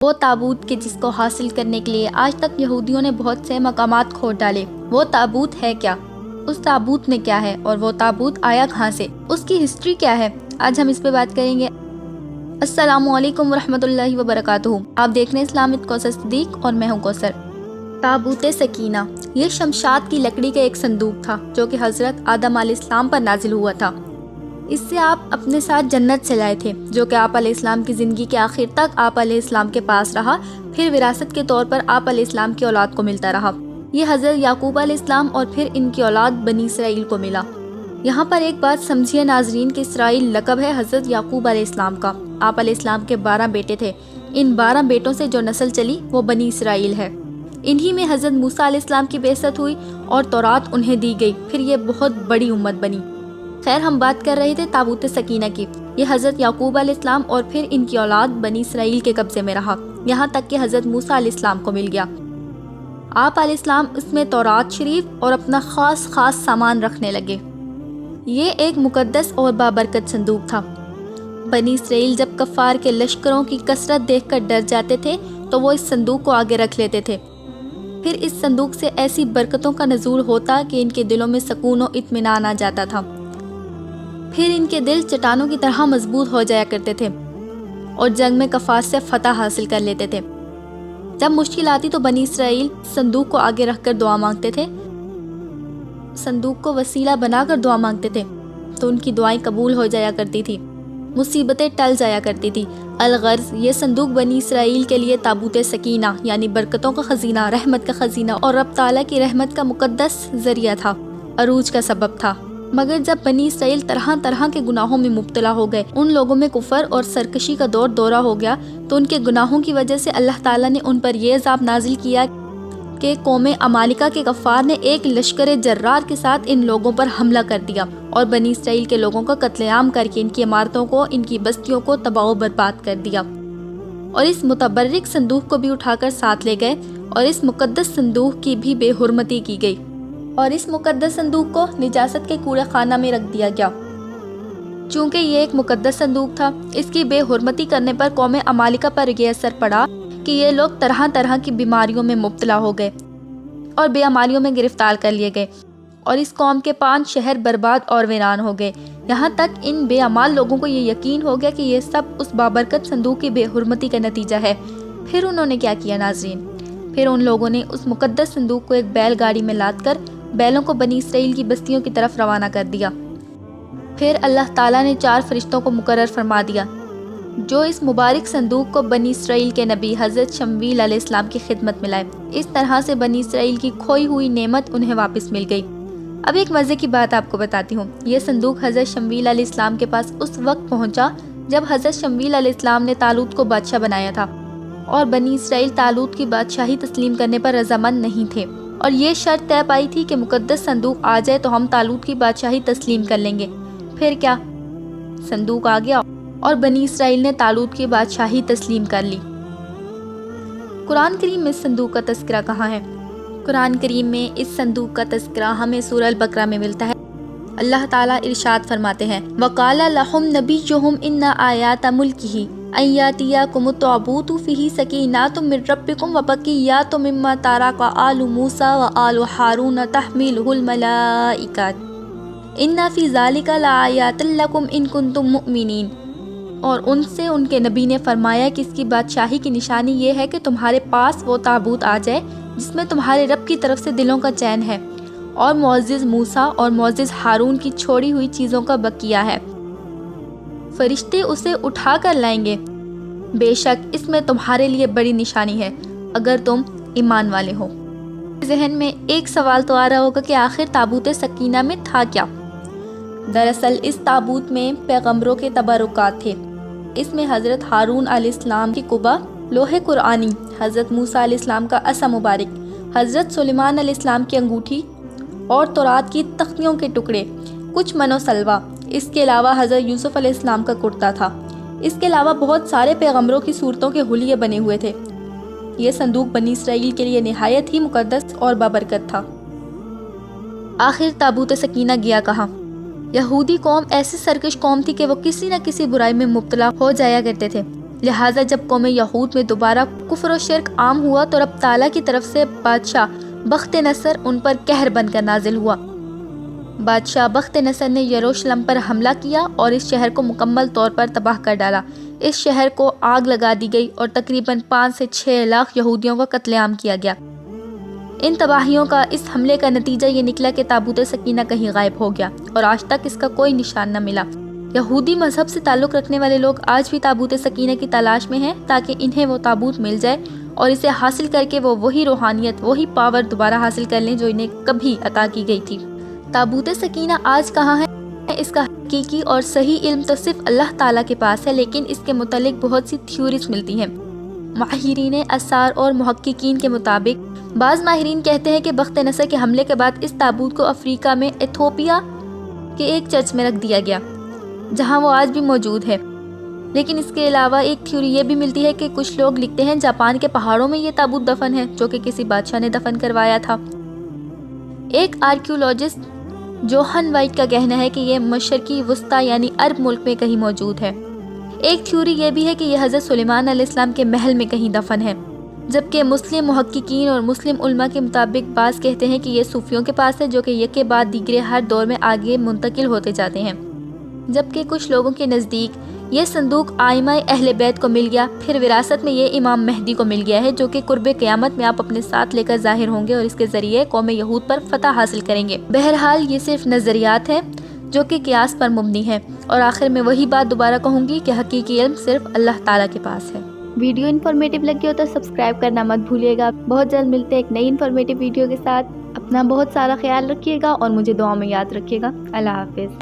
وہ تابوت کے جس کو حاصل کرنے کے لیے آج تک یہودیوں نے بہت سے مقامات کھود ڈالے۔ وہ تابوت ہے کیا؟ اس تابوت میں کیا ہے اور وہ تابوت آیا کہاں سے؟ اس کی ہسٹری کیا ہے؟ آج ہم اس پہ بات کریں گے۔ السلام علیکم ورحمۃ اللہ وبرکاتہ۔ آپ دیکھ رہے ہیں اسلامک کوثر صدیق اور میں ہوں کوثر۔ تابوت سکینہ یہ شمشاد کی لکڑی کا ایک صندوق تھا جو کہ حضرت آدم علیہ السلام پر نازل ہوا تھا۔ اس سے آپ اپنے ساتھ جنت سے لائے تھے، جو کہ آپ علیہ السلام کی زندگی کے آخر تک آپ علیہ السلام کے پاس رہا، پھر وراثت کے طور پر آپ علیہ السلام کی اولاد کو ملتا رہا۔ یہ حضرت یعقوب علیہ السلام اور پھر ان کی اولاد بنی اسرائیل کو ملا۔ یہاں پر ایک بات سمجھیے ناظرین کہ اسرائیل لقب ہے حضرت یعقوب علیہ السلام کا۔ آپ علیہ السلام کے 12 بیٹے تھے، ان 12 بیٹوں سے جو نسل چلی وہ بنی اسرائیل ہے۔ انہی میں حضرت موسیٰ علیہ السلام کی بعثت ہوئی اور تورات انہیں دی گئی، پھر یہ بہت بڑی امت بنی۔ خیر، ہم بات کر رہے تھے تابوت سکینہ کی۔ یہ حضرت یعقوب علیہ السلام اور پھر ان کی اولاد بنی اسرائیل کے قبضے میں رہا، یہاں تک کہ حضرت موسیٰ علیہ السلام کو مل گیا۔ آپ علیہ السلام اس میں تورات شریف اور اپنا خاص سامان رکھنے لگے۔ یہ ایک مقدس اور بابرکت صندوق تھا۔ بنی اسرائیل جب کفار کے لشکروں کی کثرت دیکھ کر ڈر جاتے تھے تو وہ اس صندوق کو آگے رکھ لیتے تھے، پھر اس صندوق سے ایسی برکتوں کا نزول ہوتا کہ ان کے دلوں میں سکون و اطمینان آ جاتا تھا، پھر ان کے دل چٹانوں کی طرح مضبوط ہو جایا کرتے تھے اور جنگ میں کفار سے فتح حاصل کر لیتے تھے۔ جب مشکل آتی تو بنی اسرائیل صندوق کو آگے رکھ کر دعا مانگتے تھے، صندوق کو وسیلہ بنا کر دعا مانگتے تھے تو ان کی دعائیں قبول ہو جایا کرتی تھی، مصیبتیں ٹل جایا کرتی تھی۔ الغرض یہ صندوق بنی اسرائیل کے لیے تابوت سکینہ یعنی برکتوں کا خزینہ، رحمت کا خزینہ اور رب تعالیٰ کی رحمت کا مقدس ذریعہ تھا، عروج کا سبب تھا۔ مگر جب بنی اسرائیل طرح طرح کے گناہوں میں مبتلا ہو گئے، ان لوگوں میں کفر اور سرکشی کا دورہ ہو گیا، تو ان کے گناہوں کی وجہ سے اللہ تعالیٰ نے ان پر یہ عذاب نازل کیا کہ قوم عمالقہ کے کفار نے ایک لشکر جرار کے ساتھ ان لوگوں پر حملہ کر دیا اور بنی اسرائیل کے لوگوں کا قتل عام کر کے ان کی عمارتوں کو، ان کی بستیوں کو تباہ و برباد کر دیا، اور اس متبرک صندوق کو بھی اٹھا کر ساتھ لے گئے، اور اس مقدس صندوق کی بھی بے حرمتی کی گئی، اور اس مقدس صندوق کو نجاست کے کوڑے خانہ میں رکھ دیا گیا۔ چونکہ یہ ایک مقدس صندوق تھا، اس کی بے حرمتی کرنے پر قوم عمالقہ پر یہ اثر پڑا کہ یہ لوگ طرح طرح کی بیماریوں میں مبتلا ہو گئے اور بے عمالیوں میں گرفتار کر لیے گئے، اور اس قوم کے 5 شہر برباد اور ویران ہو گئے۔ یہاں تک ان بے عمال لوگوں کو یہ یقین ہو گیا کہ یہ سب اس بابرکت صندوق کی بے حرمتی کا نتیجہ ہے۔ پھر انہوں نے کیا کیا ناظرین؟ پھر ان لوگوں نے اس مقدس صندوق کو ایک بیل گاڑی میں لاد کر بیلوں کو بنی اسرائیل کی بستیوں کی طرف روانہ کر دیا۔ پھر اللہ تعالیٰ نے 4 فرشتوں کو مقرر فرما دیا جو اس مبارک صندوق کو بنی اسرائیل کے نبی حضرت شمویل علیہ السلام کی خدمت میں لائے۔ اس طرح سے بنی اسرائیل کی کھوئی ہوئی نعمت انہیں واپس مل گئی۔ اب ایک مزے کی بات آپ کو بتاتی ہوں۔ یہ صندوق حضرت شمویل علیہ السلام کے پاس اس وقت پہنچا جب حضرت شمویل علیہ السلام نے طالوت کو بادشاہ بنایا تھا، اور بنی اسرائیل طالوت کی بادشاہی تسلیم کرنے پر رضامند نہیں تھے، اور یہ شرط طے پائی تھی کہ مقدس صندوق آ جائے تو ہم طالوت کی بادشاہی تسلیم کر لیں گے۔ پھر کیا؟ صندوق آ گیا اور بنی اسرائیل نے طالوت کی بادشاہی تسلیم کر لی۔ قرآن کریم میں اس صندوق کا تذکرہ کہاں ہے؟ قرآن کریم میں اس صندوق کا تذکرہ ہمیں سورہ البقرہ میں ملتا ہے۔ اللہ تعالیٰ ارشاد فرماتے ہیں وَقَالَ لَهُمْ نَبِيُّهُمْ إِنَّ آيَاتَ مُلْكِهِ أَن يَأْتِيَكُمُ التَّابُوتُ فِيهِ سَكِينَةٌ مِّن رَّبِّكُمْ وَبَقِيَّةٌ مِّمَّا تَرَكَ آلُ مُوسَىٰ وَآلُ هَارُونَ تَحْمِلُهُ الْمَلَائِكَةُ إِنَّ فِي ذَلِكَ لَآيَاتٍ لَّكُمْ إِن كُنتُم مُّؤْمِنِينَ۔ اور ان سے ان کے نبی نے فرمایا کہ اس کی بادشاہی کی نشانی یہ ہے کہ تمہارے پاس وہ تابوت آ جائے جس میں تمہارے رب کی طرف سے دلوں کا چین ہے، اور معزز موسیٰ اور معزز ہارون کی چھوڑی ہوئی چیزوں کا بقیہ ہے۔ فرشتے اسے اٹھا کر لائیں گے، بے شک اس میں تمہارے لیے بڑی نشانی ہے اگر تم ایمان والے ہو۔ ذہن میں ایک سوال تو آ رہا ہوگا کہ آخر تابوت سکینہ میں تھا کیا؟ دراصل اس تابوت میں پیغمبروں کے تبرکات تھے۔ اس میں حضرت ہارون علیہ السلام کی قبا، لوح قرآنی، حضرت موسیٰ علیہ السلام کا عصا مبارک، حضرت سلیمان علیہ السلام کی انگوٹھی اور تورات کی تختیوں کے ٹکڑے، کچھ من و سلوہ، اس کے علاوہ حضرت یوسف علیہ السلام کا کرتا تھا۔ اس کے علاوہ بہت سارے پیغمبروں کی صورتوں کے حلیے بنے ہوئے تھے۔ یہ صندوق بنی اسرائیل کے لیے نہایت ہی مقدس اور بابرکت تھا۔ آخر تابوت سکینہ گیا کہاں؟ یہودی قوم ایسی سرکش قوم تھی کہ وہ کسی نہ کسی برائی میں مبتلا ہو جایا کرتے تھے۔ لہٰذا جب قوم یہود میں دوبارہ کفر و شرک عام ہوا تو رب تعالیٰ کی طرف سے بادشاہ بخت نصر ان پر قہر بن کر نازل ہوا۔ بادشاہ بخت نصر نے یروشلم پر حملہ کیا اور اس شہر کو مکمل طور پر تباہ کر ڈالا۔ اس شہر کو آگ لگا دی گئی اور تقریباً 5 سے 6 لاکھ یہودیوں کا قتل عام کیا گیا۔ ان تباہیوں کا اس حملے کا نتیجہ یہ نکلا کہ تابوت سکینہ کہیں غائب ہو گیا اور آج تک اس کا کوئی نشان نہ ملا۔ یہودی مذہب سے تعلق رکھنے والے لوگ آج بھی تابوت سکینہ کی تلاش میں ہیں تاکہ انہیں وہ تابوت مل جائے اور اسے حاصل کر کے وہ وہی روحانیت، وہی پاور دوبارہ حاصل کر لیں جو انہیں کبھی عطا کی گئی تھی۔ تابوت سکینہ آج کہاں ہے؟ اس کا حقیقی اور صحیح علم تو صرف اللہ تعالیٰ کے پاس ہے، لیکن اس کے متعلق بہت سی تھیوریز ملتی ہیں۔ ماہرین آثار اور محققین کے مطابق بعض ماہرین کہتے ہیں کہ بخت نصر کے حملے کے بعد اس تابوت کو افریقہ میں ایتھوپیا کے ایک چرچ میں رکھ دیا گیا جہاں وہ آج بھی موجود ہے۔ لیکن اس کے علاوہ ایک تھیوری یہ بھی ملتی ہے کہ کچھ لوگ لکھتے ہیں جاپان کے پہاڑوں میں یہ تابوت دفن ہے جو کہ کسی بادشاہ نے دفن کروایا تھا۔ ایک آرکیولوجسٹ جوہن وائٹ کا کہنا ہے کہ یہ مشرقی وسطی یعنی عرب ملک میں کہیں موجود ہے۔ ایک تھیوری یہ بھی ہے کہ یہ حضرت سلیمان علیہ السلام کے محل میں کہیں دفن ہے، جبکہ مسلم محققین اور مسلم علماء کے مطابق بعض کہتے ہیں کہ یہ صوفیوں کے پاس ہے جو کہ یک کے بعد دیگرے ہر دور میں آگے منتقل ہوتے جاتے ہیں، جبکہ کچھ لوگوں کے نزدیک یہ صندوق آئمہ اہل بیت کو مل گیا، پھر وراثت میں یہ امام مہدی کو مل گیا ہے جو کہ قرب قیامت میں آپ اپنے ساتھ لے کر ظاہر ہوں گے اور اس کے ذریعے قوم یہود پر فتح حاصل کریں گے۔ بہرحال یہ صرف نظریات ہیں جو کہ قیاس پر مبنی ہے، اور آخر میں وہی بات دوبارہ کہوں گی کہ حقیقی علم صرف اللہ تعالیٰ کے پاس ہے۔ ویڈیو انفارمیٹیو لگی ہو تو سبسکرائب کرنا مت بھولیے گا۔ بہت جلد ملتے ہیں ایک نئی انفارمیٹیو ویڈیو کے ساتھ۔ اپنا بہت سارا خیال رکھیے گا اور مجھے دعاؤں میں یاد رکھیے گا۔ اللہ حافظ۔